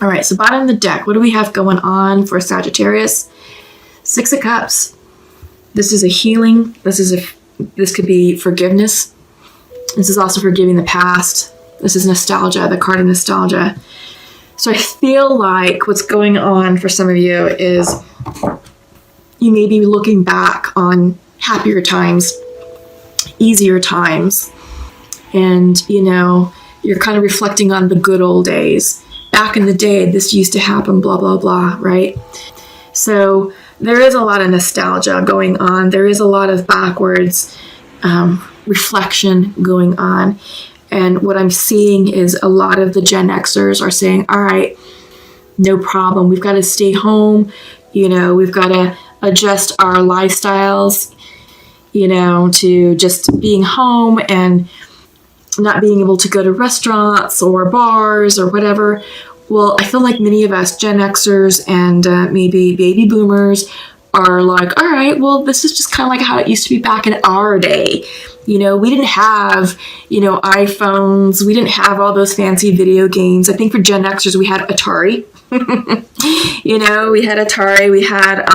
All right, so bottom of the deck, what do we have going on for Sagittarius? Six of Cups. This is a healing. This could be forgiveness. This is also forgiving the past. This is nostalgia, the card of nostalgia. So I feel like what's going on for some of you is you may be looking back on happier times, easier times, and, you're kind of reflecting on the good old days. Back in the day, this used to happen, blah, blah, blah, right? So there is a lot of nostalgia going on. There is a lot of backwards reflection going on. And what I'm seeing is a lot of the Gen Xers are saying, all right, no problem. We've got to stay home. We've got to adjust our lifestyles, to just being home and not being able to go to restaurants or bars or whatever. Well, I feel like many of us Gen Xers and maybe baby boomers are like, all right, well, this is just kind of like how it used to be back in our day. We didn't have, iPhones. We didn't have all those fancy video games. I think for Gen Xers, we had Atari. We had Atari. We had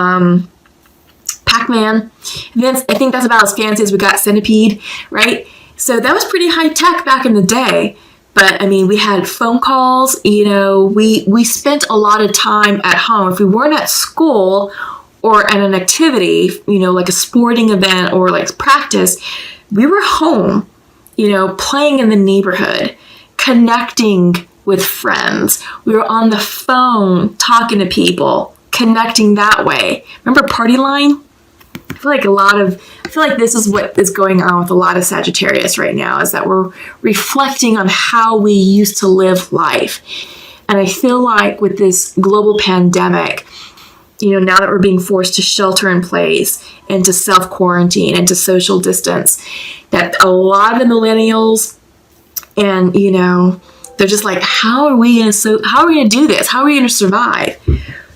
Pac-Man. And then I think that's about as fancy as we got. Centipede, right? So that was pretty high tech back in the day. But we had phone calls. We spent a lot of time at home. If we weren't at school or at an activity, like a sporting event or like practice, we were home, playing in the neighborhood, connecting with friends. We were on the phone talking to people, connecting that way. Remember Party Line? I feel like this is what is going on with a lot of Sagittarius right now, is that we're reflecting on how we used to live life. And I feel like with this global pandemic, now that we're being forced to shelter in place and to self-quarantine and to social distance, that a lot of the millennials and, they're just like, how are we going to do this? How are we going to survive?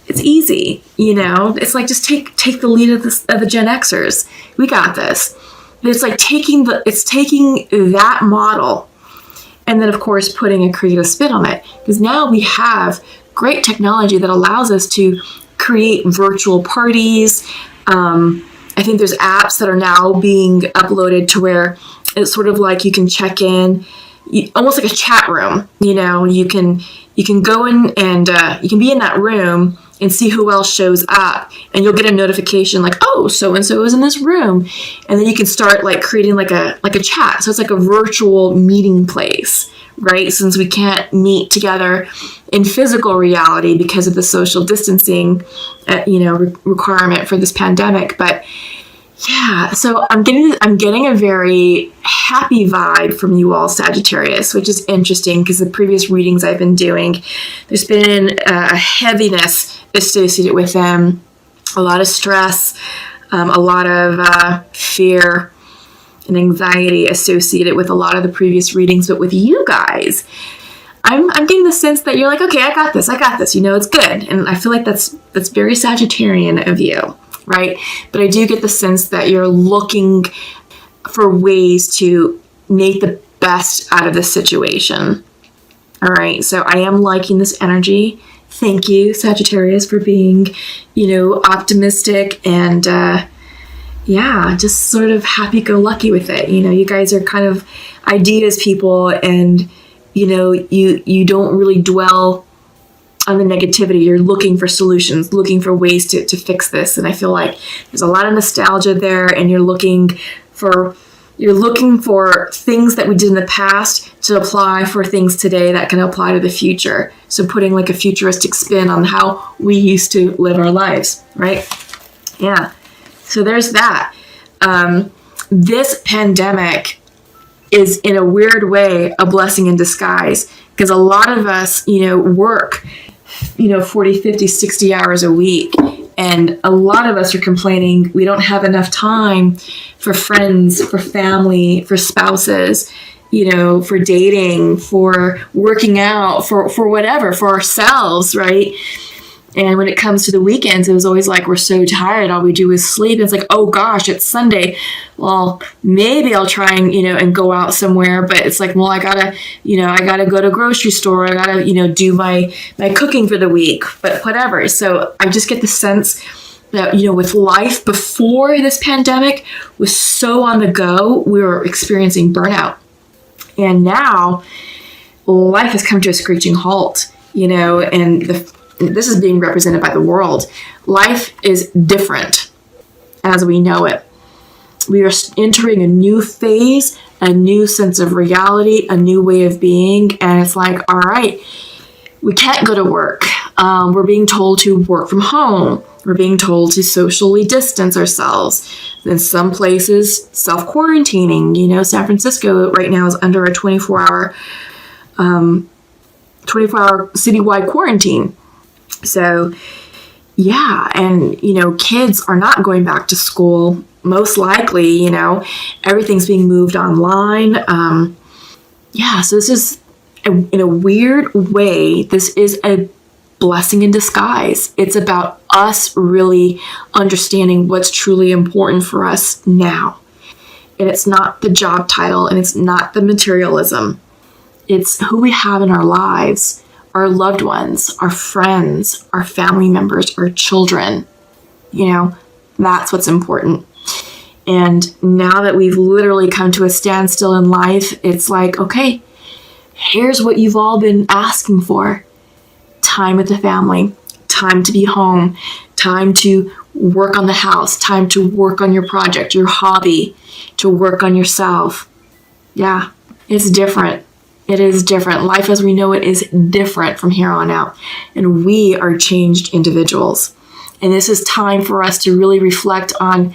It's easy, it's like, just take the lead of the Gen Xers. We got this. It's like taking that model and then of course putting a creative spin on it, because now we have great technology that allows us to create virtual parties. I think there's apps that are now being uploaded to where it's sort of like you can check in, almost like a chat room. You can go in and you can be in that room and see who else shows up, and you'll get a notification like, oh, so and so is in this room, and then you can start like creating like a chat. So it's like a virtual meeting place, right? Since we can't meet together in physical reality because of the social distancing, requirement for this pandemic. But yeah, so I'm getting a very happy vibe from you all, Sagittarius, which is interesting because the previous readings I've been doing, there's been a heaviness associated with them, a lot of stress, a lot of fear and anxiety associated with a lot of the previous readings. But with you guys, I'm getting the sense that you're like, okay, I got this, it's good. And I feel like that's very Sagittarian of you, right? But I do get the sense that you're looking for ways to make the best out of this situation. All right, so I am liking this energy. Thank you, Sagittarius, for being, optimistic and, just sort of happy-go-lucky with it. You guys are kind of ideas people, and, you don't really dwell on the negativity. You're looking for solutions, looking for ways to fix this. And I feel like there's a lot of nostalgia there, and you're looking for things that we did in the past to apply for things today that can apply to the future. So putting like a futuristic spin on how we used to live our lives, right? Yeah. So there's that. This pandemic is in a weird way a blessing in disguise, because a lot of us, work, 40, 50, 60 hours a week. And a lot of us are complaining we don't have enough time for friends, for family, for spouses, for dating, for working out, for whatever, for ourselves, right? And when it comes to the weekends, it was always like, we're so tired. All we do is sleep. It's like, oh gosh, it's Sunday. Well, maybe I'll try and, and go out somewhere. But it's like, well, I gotta go to grocery store. I gotta, do my cooking for the week, but whatever. So I just get the sense that, with life before this pandemic was so on the go, we were experiencing burnout. And now life has come to a screeching halt, and this is being represented by the world. Life is different as we know it. We are entering a new phase, a new sense of reality, a new way of being. And it's like, all right, we can't go to work. We're being told to work from home. We're being told to socially distance ourselves. In some places, self-quarantining. San Francisco right now is under a 24-hour citywide quarantine. So, yeah, and, kids are not going back to school, most likely, everything's being moved online. So this is, in a weird way, this is a blessing in disguise. It's about us really understanding what's truly important for us now. And it's not the job title, and it's not the materialism. It's who we have in our lives. Our loved ones, our friends, our family members, our children. That's what's important. And now that we've literally come to a standstill in life, it's like, okay, here's what you've all been asking for. Time with the family, time to be home, time to work on the house, time to work on your project, your hobby, to work on yourself. Yeah, it's different. It is different. Life as we know it is different from here on out. And we are changed individuals. And this is time for us to really reflect on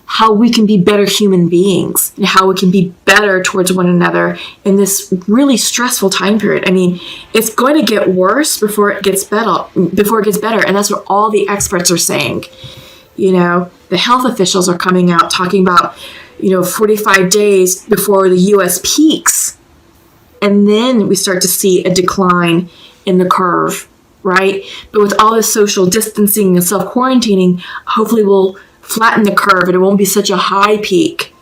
how we can be better human beings and how we can be better towards one another in this really stressful time period. I mean, it's going to get worse before it gets better. And that's what all the experts are saying. The health officials are coming out talking about, 45 days before the U.S. peaks. And then we start to see a decline in the curve, right? But with all this social distancing and self-quarantining, hopefully we'll flatten the curve and it won't be such a high peak,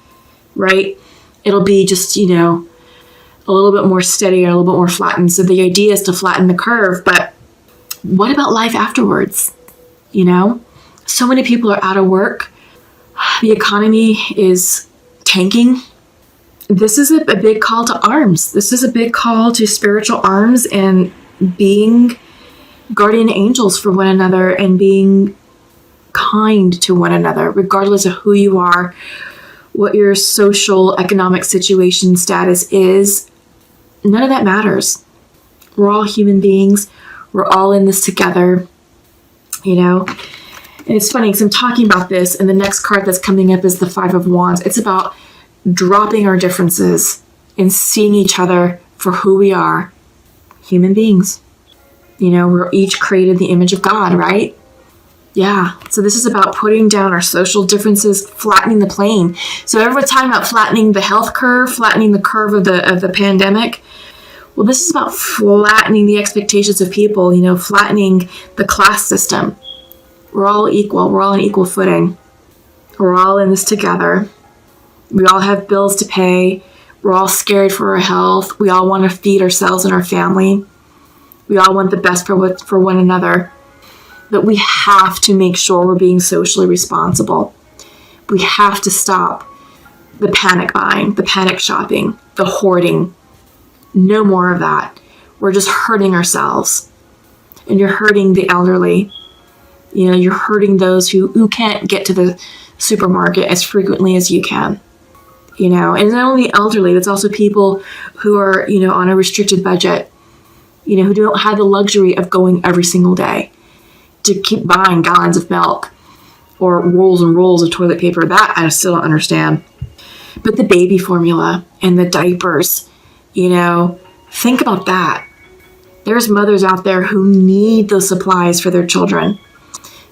right? It'll be just, a little bit more steady or a little bit more flattened. So the idea is to flatten the curve. But what about life afterwards? So many people are out of work. The economy is tanking. This is a big call to arms. This is a big call to spiritual arms and being guardian angels for one another and being kind to one another, regardless of who you are, what your social, economic situation status is. None of that matters. We're all human beings. We're all in this together, And it's funny because I'm talking about this, and the next card that's coming up is the Five of Wands. It's about dropping our differences and seeing each other for who we are, human beings. We're each created in the image of God, right? Yeah. So this is about putting down our social differences, flattening the plane. So everyone's talking about flattening the health curve, flattening the curve of the pandemic. Well, this is about flattening the expectations of people, flattening the class system. We're all equal. We're all on equal footing. We're all in this together. We all have bills to pay. We're all scared for our health. We all want to feed ourselves and our family. We all want the best for one another. But we have to make sure we're being socially responsible. We have to stop the panic buying, the panic shopping, the hoarding. No more of that. We're just hurting ourselves. And you're hurting the elderly. You're hurting those who can't get to the supermarket as frequently as you can. And it's not only elderly, it's also people who are, on a restricted budget, who don't have the luxury of going every single day to keep buying gallons of milk or rolls and rolls of toilet paper. That I still don't understand. But the baby formula and the diapers, think about that. There's mothers out there who need those supplies for their children.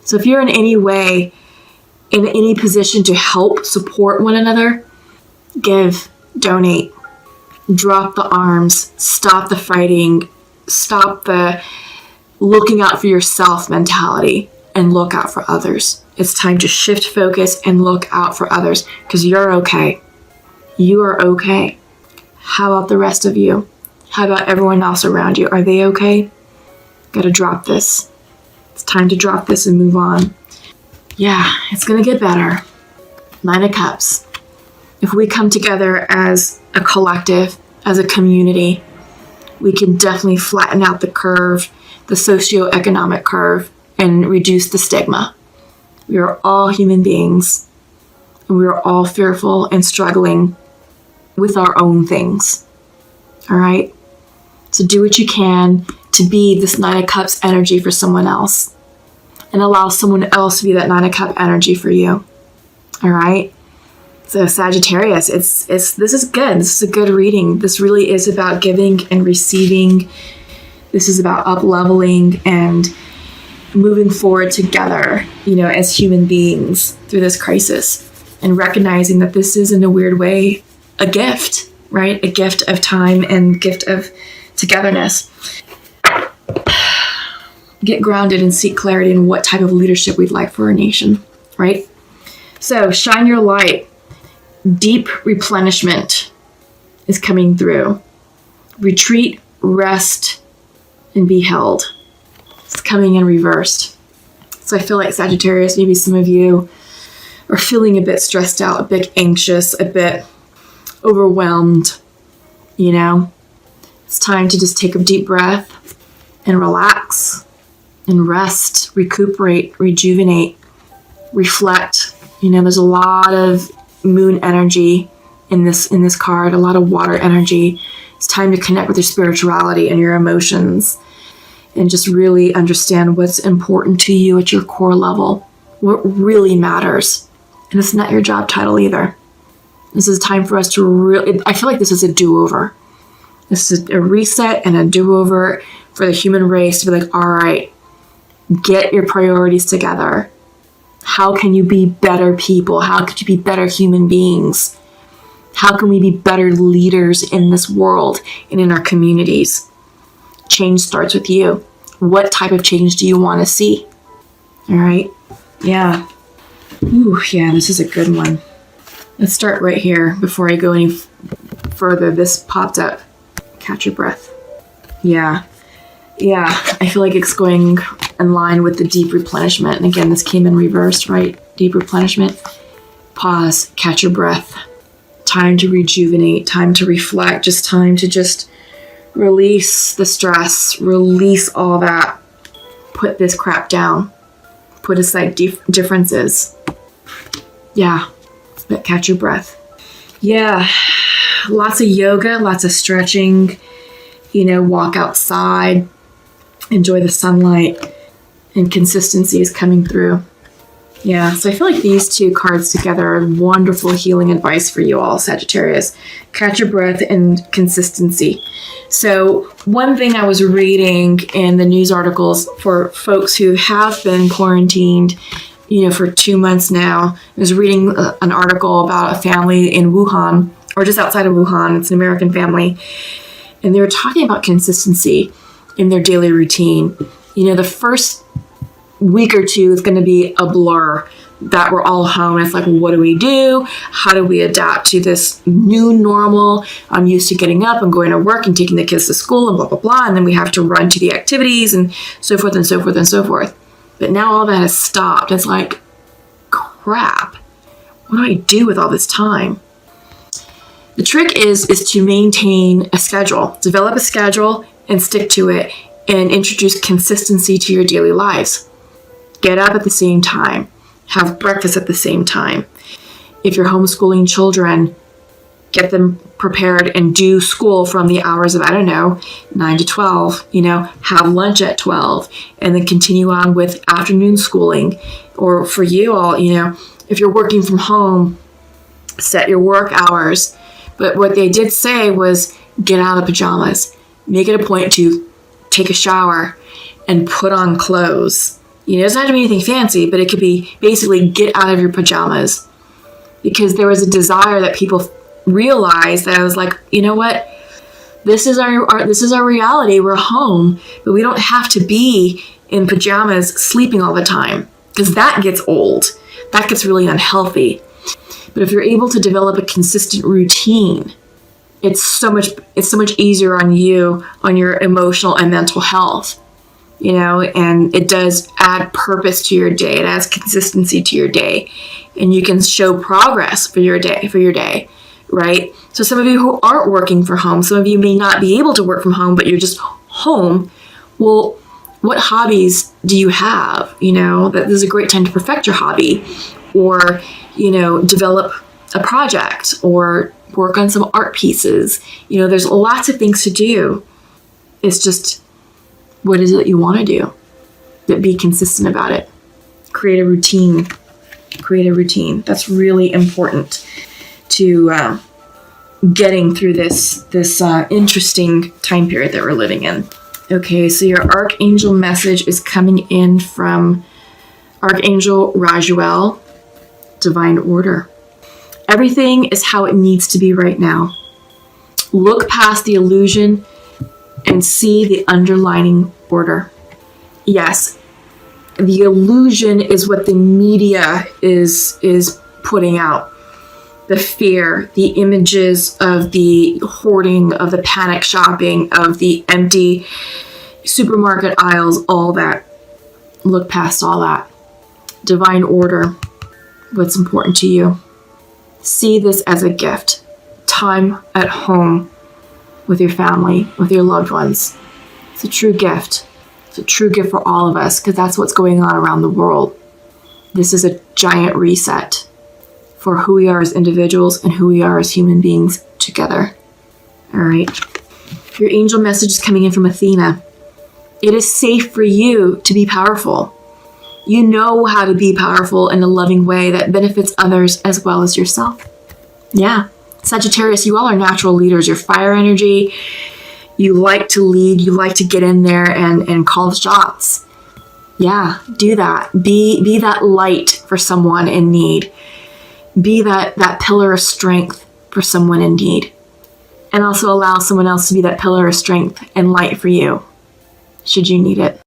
So if you're in any way, in any position to help support one another, give, donate, drop the arms, stop the fighting, stop the looking out for yourself mentality and look out for others. It's time to shift focus and look out for others, because you're okay. You are okay. How about the rest of you? How about everyone else around you? Are they okay? Gotta drop this. It's time to drop this and move on. Yeah, it's gonna get better. 9 of Cups. If we come together as a collective, as a community, we can definitely flatten out the curve, the socioeconomic curve, and reduce the stigma. We are all human beings, and we are all fearful and struggling with our own things. All right? So do what you can to be this 9 of Cups energy for someone else, and allow someone else to be that 9 of Cups energy for you. All right? So Sagittarius, this is good. This is a good reading. This really is about giving and receiving. This is about up-leveling and moving forward together, as human beings through this crisis, and recognizing that this is, in a weird way, a gift, right? A gift of time and gift of togetherness. Get grounded and seek clarity in what type of leadership we'd like for our nation, right? So shine your light. Deep replenishment is coming through. Retreat, rest, and be held. It's coming in reversed. So I feel like Sagittarius, maybe some of you are feeling a bit stressed out, a bit anxious, a bit overwhelmed, It's time to just take a deep breath and relax and rest, recuperate, rejuvenate, reflect. There's a lot of moon energy in this card, a lot of water energy. It's time to connect with your spirituality and your emotions and just really understand what's important to you at your core level, what really matters. And it's not your job title either. This is time for us to really, I feel like this is a do-over. This is a reset and a do-over for the human race to be like, all right, get your priorities together. How can you be better people? How could you be better human beings? How can we be better leaders in this world and in our communities? Change starts with you. What type of change do you want to see? All right. Yeah. Ooh, yeah, this is a good one. Let's start right here before I go any further. This popped up. Catch your breath. Yeah. I feel like it's going in line with the deep replenishment. And again, this came in reverse, right? Deep replenishment. Pause. Catch your breath. Time to rejuvenate. Time to reflect. Just time to release the stress. Release all that. Put this crap down. Put aside differences. Yeah. But catch your breath. Yeah. Lots of yoga. Lots of stretching. Walk outside. Enjoy the sunlight, and consistency is coming through. Yeah, so I feel like these two cards together are wonderful healing advice for you all, Sagittarius. Catch your breath and consistency. So one thing I was reading in the news articles for folks who have been quarantined, for 2 months now, I was reading an article about a family in Wuhan, or just outside of Wuhan. It's an American family. And they were talking about consistency in their daily routine. The first week or two is going to be a blur that we're all home. It's like, what do we do? How do we adapt to this new normal? I'm used to getting up and going to work and taking the kids to school and blah, blah, blah. And then we have to run to the activities and so forth and so forth and so forth. But now all that has stopped. It's like, crap. What do I do with all this time? The trick is to maintain a schedule. Develop a schedule and stick to it, and introduce consistency to your daily lives. Get up at the same time. Have breakfast at the same time. If you're homeschooling children, get them prepared and do school from the hours of, 9 to 12, have lunch at 12, and then continue on with afternoon schooling. Or for you all, if you're working from home, set your work hours. But what they did say was get out of the pajamas. Make it a point to take a shower and put on clothes. It doesn't have to be anything fancy, but it could be basically get out of your pajamas. Because there was a desire that people realized that I was like, you know what? This is our reality. We're home, but we don't have to be in pajamas sleeping all the time, because that gets old. That gets really unhealthy. But if you're able to develop a consistent routine, it's so much easier on you, on your emotional and mental health, and it does add purpose to your day. It adds consistency to your day, and you can show progress for your day, right? So some of you who aren't working from home, some of you may not be able to work from home, but you're just home. Well, what hobbies do you have? That this is a great time to perfect your hobby, or, develop a project, or work on some art pieces. There's lots of things to do. It's just, what is it that you want to do? But be consistent about it. Create a routine. That's really important to getting through this interesting time period that we're living in. Okay, so your Archangel message is coming in from Archangel Rajuel, Divine Order. Everything is how it needs to be right now. Look past the illusion and see the underlying order. Yes, the illusion is what the media is putting out. The fear, the images of the hoarding, of the panic shopping, of the empty supermarket aisles, all that. Look past all that. Divine order, what's important to you. See this as a gift. Time at home with your family, with your loved ones. It's a true gift. It's a true gift for all of us, because that's what's going on around the world. This is a giant reset for who we are as individuals and who we are as human beings together. All right. Your angel message is coming in from Athena. It is safe for you to be powerful. You know how to be powerful in a loving way that benefits others as well as yourself. Yeah. Sagittarius, you all are natural leaders. You're fire energy. You like to lead. You like to get in there and call the shots. Yeah, do that. Be that light for someone in need. Be that pillar of strength for someone in need. And also allow someone else to be that pillar of strength and light for you, should you need it.